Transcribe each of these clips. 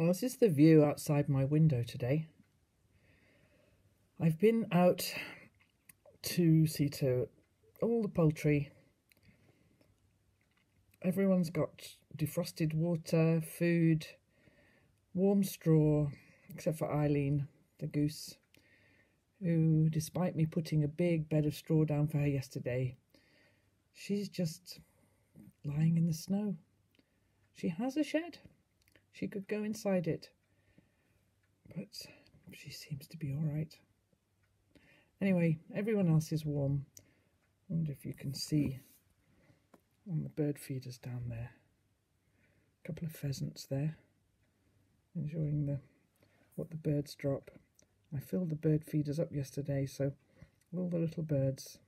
Well, this is the view outside my window today. I've been out to see to all the poultry. Everyone's got defrosted water, food, warm straw, except for Eileen, the goose, who, despite me putting a big bed of straw down for her yesterday, she's just lying in the snow. She has a shed. She could go inside it, but she seems to be all right. Anyway, everyone else is warm. I wonder if you can see on the bird feeders down there. A couple of pheasants there, enjoying what the birds drop. I filled the bird feeders up yesterday, so all the little birds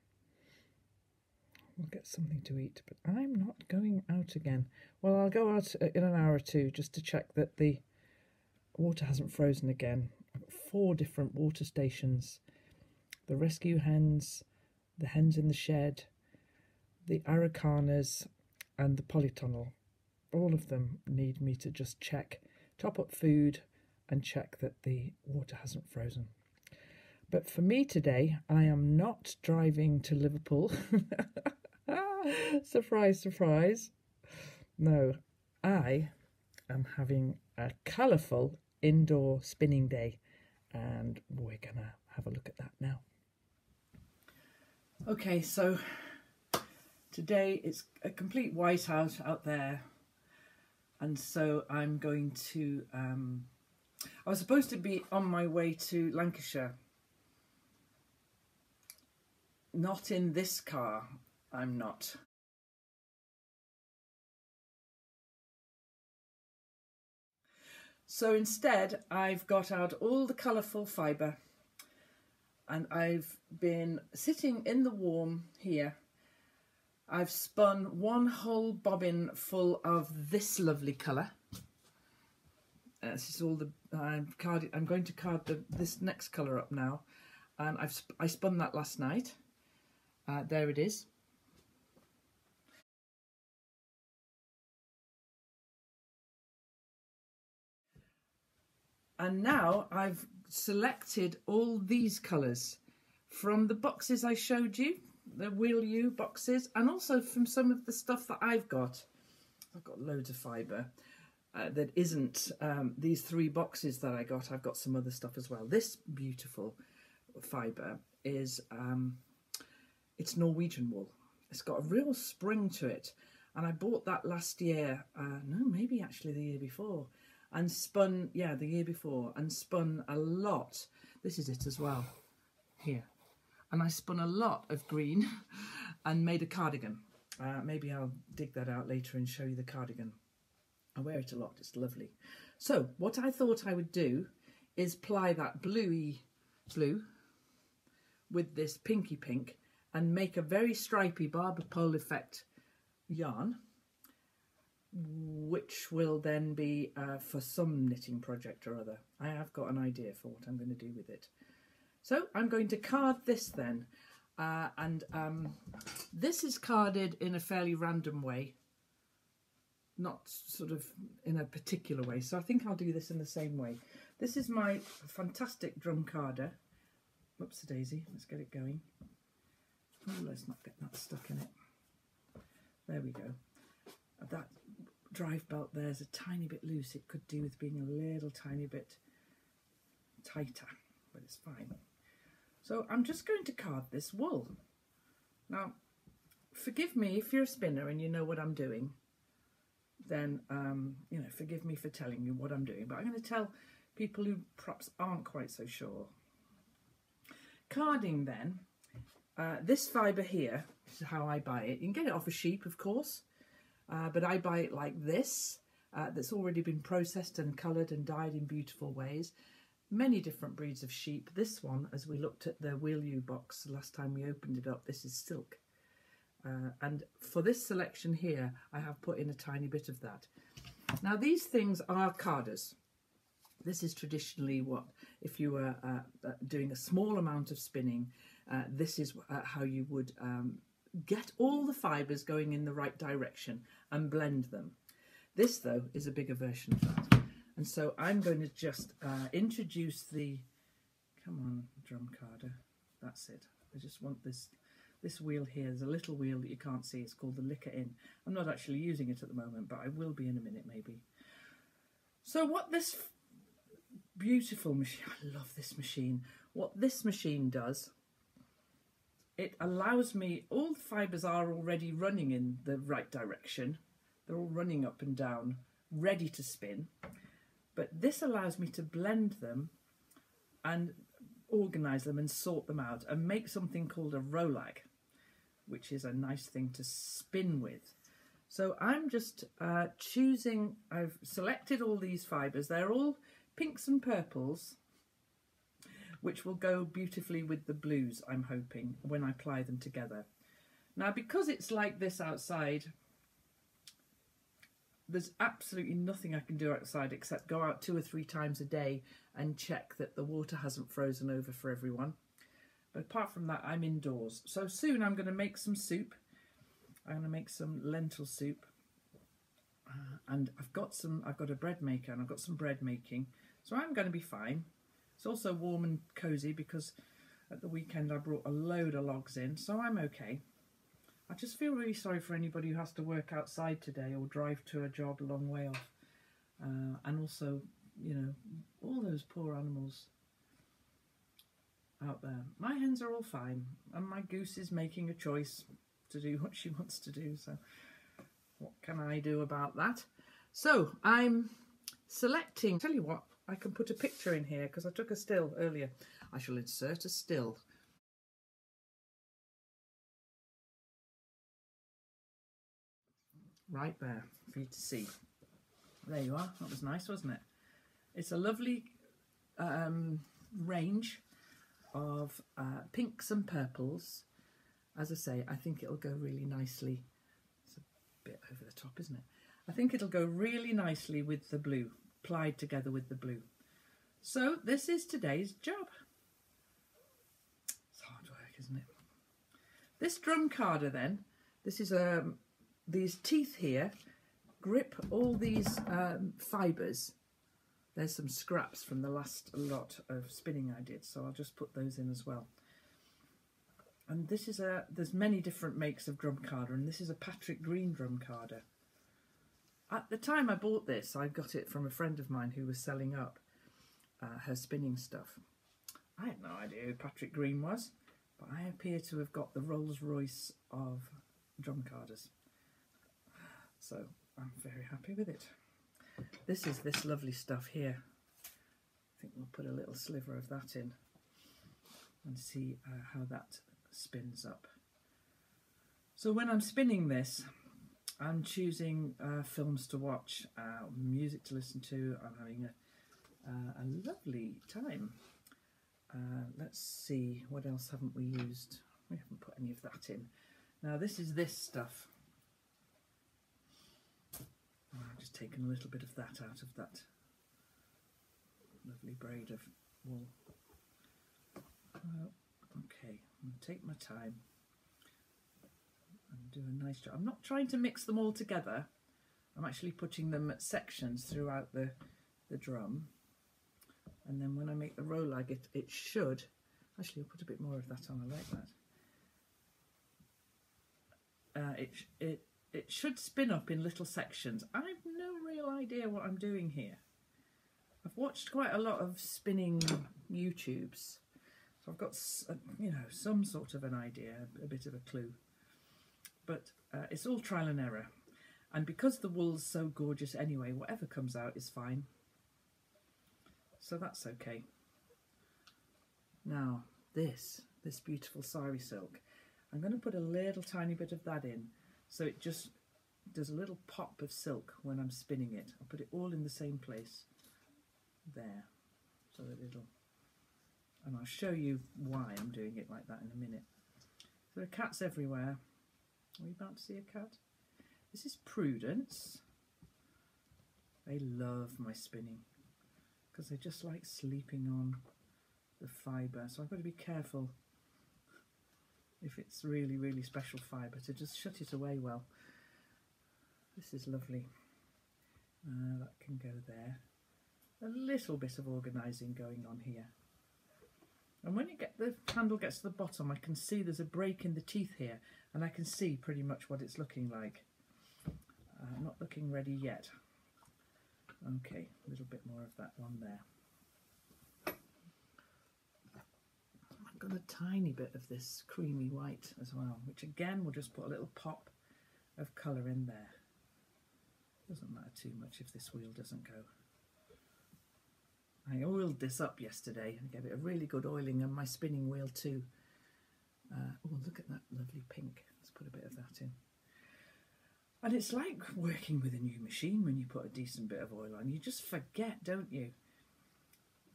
will get something to eat. But I'm not going out again. Well, I'll go out in an hour or two just to check that the water hasn't frozen again. I've got 4 different water stations. The rescue hens, the hens in the shed, the Aracanas and the polytunnel. All of them need me to just check, top up food and check that the water hasn't frozen. But for me today, I am not driving to Liverpool. Surprise, surprise. No, I am having a colourful indoor spinning day, and we're going to have a look at that now. Okay, so today it's a complete whiteout out there, and so I'm going to, I was supposed to be on my way to Lancashire. Not in this car, I'm not. So instead, I've got out all the colourful fibre, and I've been sitting in the warm here. I've spun 1 whole bobbin full of this lovely colour. This is all the I'm going to card this next colour up now, and I spun that last night. There it is. And now I've selected all these colours from the boxes I showed you, the Will You boxes, and also from some of the stuff that I've got. I've got loads of fibre that isn't these 3 boxes that I got. I've got some other stuff as well. This beautiful fibre is, it's Norwegian wool. It's got a real spring to it. And I bought that last year, no, maybe actually the year before. And spun, yeah, the year before, and spun a lot. This is it as well, here. And I spun a lot of green and made a cardigan. Maybe I'll dig that out later and show you the cardigan. I wear it a lot, it's lovely. So what I thought I would do is ply that bluey blue with this pinky pink and make a very stripy barber pole effect yarn, which will then be for some knitting project or other. I have got an idea for what I'm going to do with it. So I'm going to card this then, and this is carded in a fairly random way, not sort of in a particular way, so I think I'll do this in the same way. This is my fantastic drum carder. Whoops a daisy, let's get it going. Oh, let's not get that stuck in it. There we go. That drive belt there's a tiny bit loose. It could do with being a little tiny bit tighter, but it's fine. So I'm just going to card this wool. Now, forgive me if you're a spinner and you know what I'm doing, then, you know, forgive me for telling you what I'm doing, but I'm going to tell people who perhaps aren't quite so sure. Carding then, this fibre here, this is how I buy it. You can get it off a sheep, of course. But I buy it like this, that's already been processed and coloured and dyed in beautiful ways. Many different breeds of sheep. This one, as we looked at the Will You box the last time we opened it up, this is silk. And for this selection here, I have put in a tiny bit of that. Now these things are carders. This is traditionally what, if you were doing a small amount of spinning, this is how you would get all the fibres going in the right direction and blend them. This, though, is a bigger version of that. And so I'm going to just introduce the, come on, drum carder, that's it. I just want this wheel here. There's a little wheel that you can't see. It's called the liquor in. I'm not actually using it at the moment, but I will be in a minute maybe. So what this beautiful machine, I love this machine. What this machine does, it allows me, all the fibres are already running in the right direction. They're all running up and down, ready to spin. But this allows me to blend them and organise them and sort them out and make something called a rolag, which is a nice thing to spin with. So I'm just choosing, I've selected all these fibres. They're all pinks and purples, which will go beautifully with the blues, I'm hoping, when I ply them together. Now, because it's like this outside, there's absolutely nothing I can do outside except go out 2 or 3 times a day and check that the water hasn't frozen over for everyone. But apart from that, I'm indoors. So soon I'm going to make some soup. I'm going to make some lentil soup. And I've got a bread maker and I've got some bread making. So I'm going to be fine. It's also warm and cosy because at the weekend I brought a load of logs in, so I'm okay. I just feel really sorry for anybody who has to work outside today or drive to a job a long way off. And also, you know, all those poor animals out there. My hens are all fine and my goose is making a choice to do what she wants to do, so what can I do about that? So I'm selecting, tell you what, I can put a picture in here because I took a still earlier. I shall insert a still. Right there for you to see. There you are. That was nice, wasn't it? It's a lovely range of pinks and purples. As I say, I think it'll go really nicely. It's a bit over the top, isn't it? I think it'll go really nicely with the blue, plied together with the blue. So this is today's job. It's hard work, isn't it? This drum carder then, this is these teeth here grip all these fibres. There's some scraps from the last lot of spinning I did, so I'll just put those in as well. And this is there's many different makes of drum carder, and this is a Patrick Green drum carder. At the time I bought this, I got it from a friend of mine who was selling up her spinning stuff. I had no idea who Patrick Green was, but I appear to have got the Rolls Royce of drum carders. So I'm very happy with it. This is this lovely stuff here. I think we'll put a little sliver of that in and see how that spins up. So when I'm spinning this, I'm choosing films to watch, music to listen to. I'm having a lovely time. Let's see, what else haven't we used? We haven't put any of that in. Now this is this stuff. I've just taken a little bit of that out of that lovely braid of wool. Okay, I'm going to take my time and do a nice job. I'm not trying to mix them all together. I'm actually putting them at sections throughout the drum. And then when I make the rolag, it should, actually I'll put a bit more of that on, I like that. It should spin up in little sections. I've no real idea what I'm doing here. I've watched quite a lot of spinning YouTubes, so I've got, you know, some sort of an idea, a bit of a clue. But it's all trial and error. And because the wool's so gorgeous anyway, whatever comes out is fine. So that's okay. Now, this beautiful sari silk, I'm going to put a little tiny bit of that in, so it just does a little pop of silk when I'm spinning it. I'll put it all in the same place there, so that it'll, and I'll show you why I'm doing it like that in a minute. There are cats everywhere. Are we about to see a cat? This is Prudence. They love my spinning because they just like sleeping on the fibre, so I've got to be careful if it's really, really special fibre to just shut it away well. This is lovely. That can go there. a little bit of organising going on here. And when the handle gets to the bottom, I can see there's a break in the teeth here, and I can see pretty much what it's looking like. Not looking ready yet. Okay, a little bit more of that one there. I've got a tiny bit of this creamy white as well, which again will just put a little pop of colour in there. Doesn't matter too much if this wheel doesn't go. I oiled this up yesterday and gave it a really good oiling, and my spinning wheel too. Oh, look at that lovely pink. Let's put a bit of that in. And it's like working with a new machine when you put a decent bit of oil on. You just forget, don't you?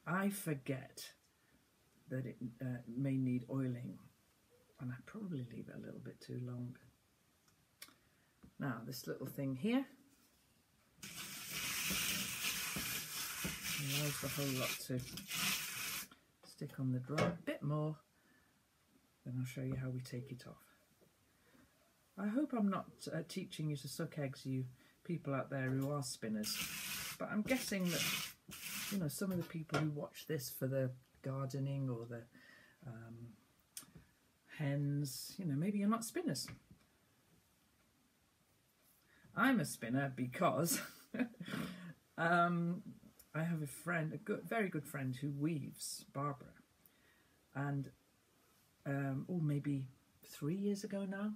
I forget that it may need oiling, and I probably leave it a little bit too long. Now, this little thing here allows the whole lot to stick on the drum a bit more. Then I'll show you how we take it off. I hope I'm not teaching you to suck eggs, you people out there who are spinners, but I'm guessing that, you know, some of the people who watch this for the gardening or the hens, you know, maybe you're not spinners. I'm a spinner because I have a friend, very good friend, who weaves, Barbara, and maybe 3 years ago now,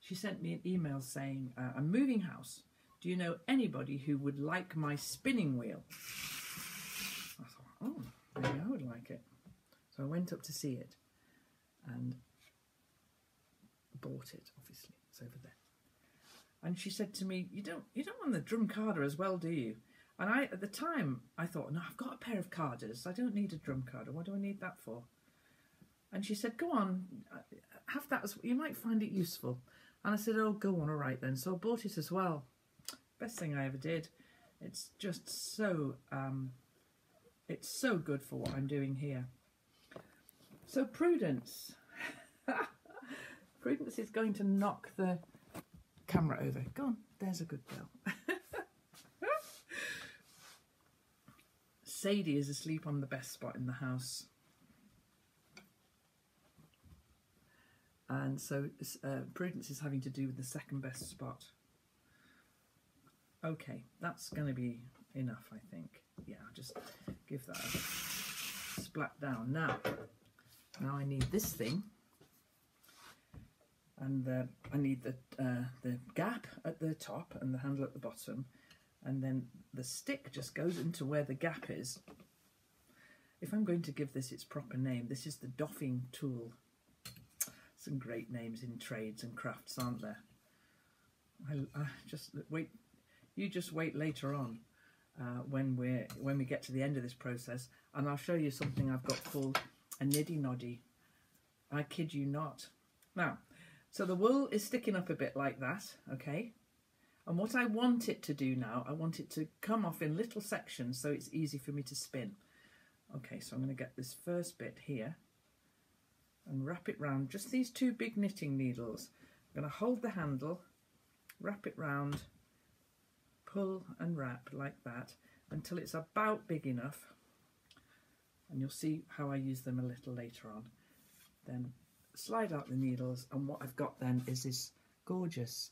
she sent me an email saying, I'm moving house. Do you know anybody who would like my spinning wheel? I thought, oh, maybe I would like it. So I went up to see it and bought it, obviously. It's over there. And she said to me, you don't want the drum carder as well, do you? And at the time, I thought, no, I've got a pair of carders. I don't need a drum carder. What do I need that for? And she said, go on, have that. You might find it useful. And I said, oh, go on, all right then. So I bought it as well. Best thing I ever did. It's just so, it's so good for what I'm doing here. So Prudence. Prudence is going to knock the camera over. Go on, there's a good girl. Sadie is asleep on the best spot in the house. And so Prudence is having to do with the second best spot. Okay, that's going to be enough, I think. Yeah, I'll just give that a splat down. Now I need this thing. And I need the gap at the top and the handle at the bottom. And then the stick just goes into where the gap is. If I'm going to give this its proper name, this is the Doffing tool. Some great names in trades and crafts, aren't there? I just wait. You just wait later on when we get to the end of this process, and I'll show you something I've got called a niddy noddy. I kid you not. Now, so the wool is sticking up a bit like that, okay? And what I want it to do now, I want it to come off in little sections so it's easy for me to spin. Okay, so I'm going to get this first bit here and wrap it round just these two big knitting needles. I'm going to hold the handle, wrap it round, pull and wrap like that until it's about big enough, and you'll see how I use them a little later on. Then slide out the needles, and what I've got then is this gorgeous,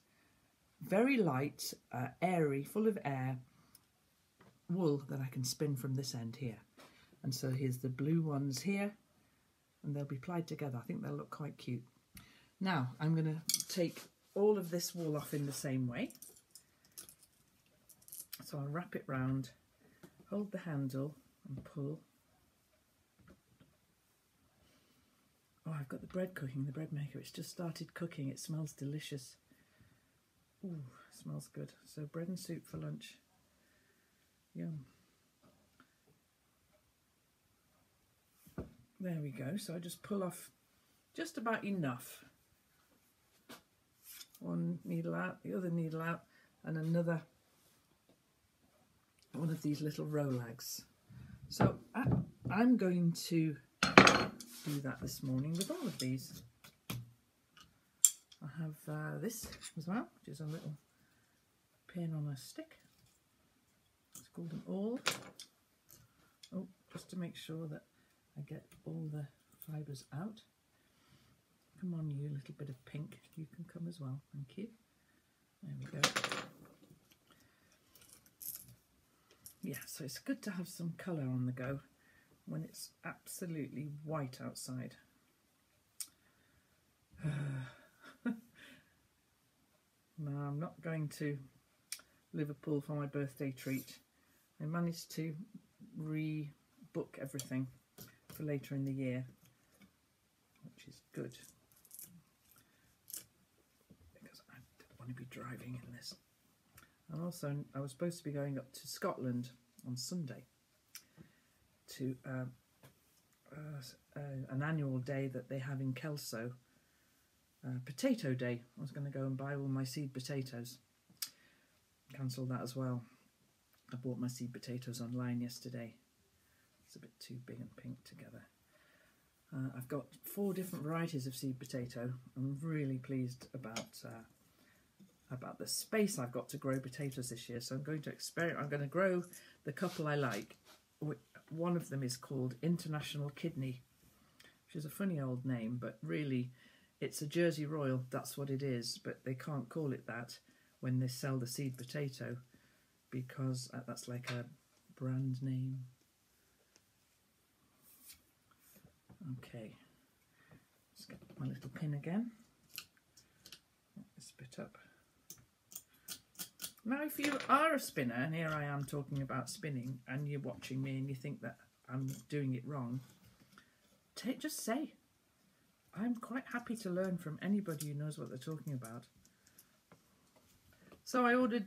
very light, airy, full of air wool that I can spin from this end here. And so here's the blue ones here, and they'll be plied together. I think they'll look quite cute. Now I'm going to take all of this wool off in the same way. So I'll wrap it round, hold the handle and pull. Oh, I've got the bread cooking, the bread maker. It's just started cooking. It smells delicious. Ooh, smells good. So bread and soup for lunch. Yum. There we go. So I just pull off just about enough. One needle out, the other needle out, and another one of these little rolags. So I'm going to do that this morning with all of these. I have this as well, which is a little pin on a stick. It's pull them all. Oh, just to make sure that I get all the fibres out. Come on, you little bit of pink. You can come as well. Thank you. There we go. Yeah, so it's good to have some colour on the go when it's absolutely white outside. No, I'm not going to Liverpool for my birthday treat. I managed to rebook everything for later in the year, which is good because I don't want to be driving in this. And also, I was supposed to be going up to Scotland on Sunday to an annual day that they have in Kelso, Potato Day. I was going to go and buy all my seed potatoes. Cancelled that as well. I bought my seed potatoes online yesterday. It's a bit too big and pink together. I've got 4 different varieties of seed potato. I'm really pleased about the space I've got to grow potatoes this year. So I'm going to experiment. I'm going to grow the couple I like. One of them is called International Kidney, which is a funny old name, but really it's a Jersey Royal. That's what it is, but they can't call it that when they sell the seed potato because that's like a brand name. Okay, let's get my little pin again. Get this bit up. Now, if you are a spinner, and here I am talking about spinning, and you're watching me and you think that I'm doing it wrong, just say. I'm quite happy to learn from anybody who knows what they're talking about. So I ordered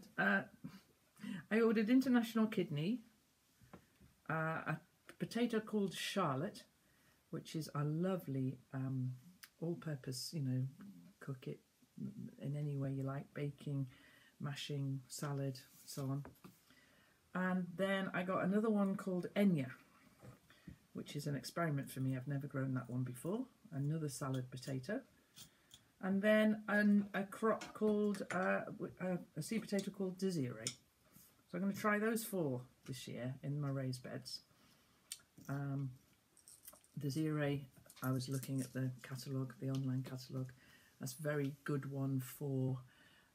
International Kidney, a potato called Charlotte, which is a lovely all-purpose, you know, cook it in any way you like, baking, mashing, salad, so on. And then I got another one called Enya, which is an experiment for me. I've never grown that one before. Another salad potato. And then a crop called, a seed potato called Desiree. So I'm going to try those 4 this year in my raised beds. Desiree, I was looking at the catalogue, the online catalogue. That's a very good one for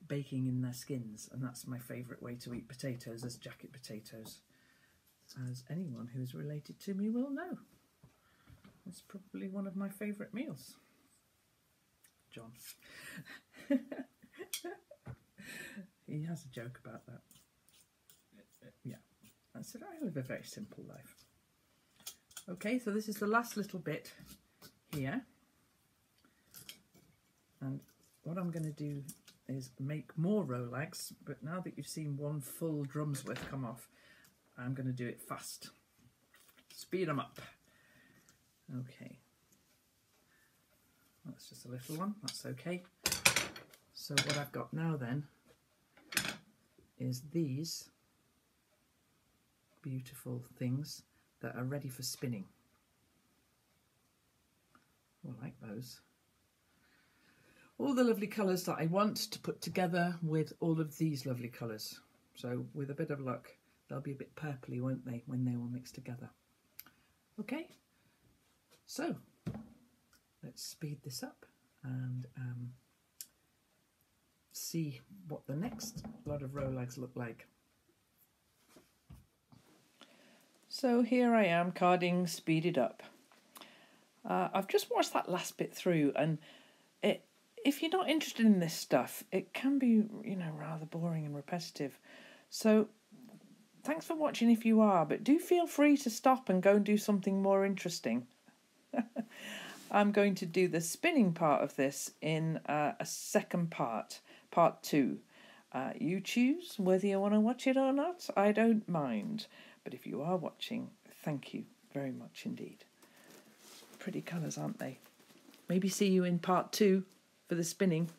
baking in their skins, and that's my favourite way to eat potatoes, as jacket potatoes, as anyone who is related to me will know. It's probably one of my favourite meals. John. He has a joke about that. Yeah, I said I live a very simple life. Okay, so this is the last little bit here, and what I'm going to do is make more rolags, but now that you've seen one full drum's worth come off, I'm going to do it fast. Speed them up. Okay. That's just a little one, that's okay. So what I've got now then is these beautiful things that are ready for spinning. I like those. All the lovely colours that I want to put together with all of these lovely colours. So with a bit of luck, they'll be a bit purpley, won't they, when they all mix together. Okay, so let's speed this up and see what the next lot of rolags look like. So here I am carding speeded up. I've just watched that last bit through, and if you're not interested in this stuff, it can be, you know, rather boring and repetitive. So thanks for watching if you are, but do feel free to stop and go and do something more interesting. I'm going to do the spinning part of this in a second part, part 2. You choose whether you want to watch it or not. I don't mind. But if you are watching, thank you very much indeed. Pretty colours, aren't they? Maybe see you in part 2 for the spinning.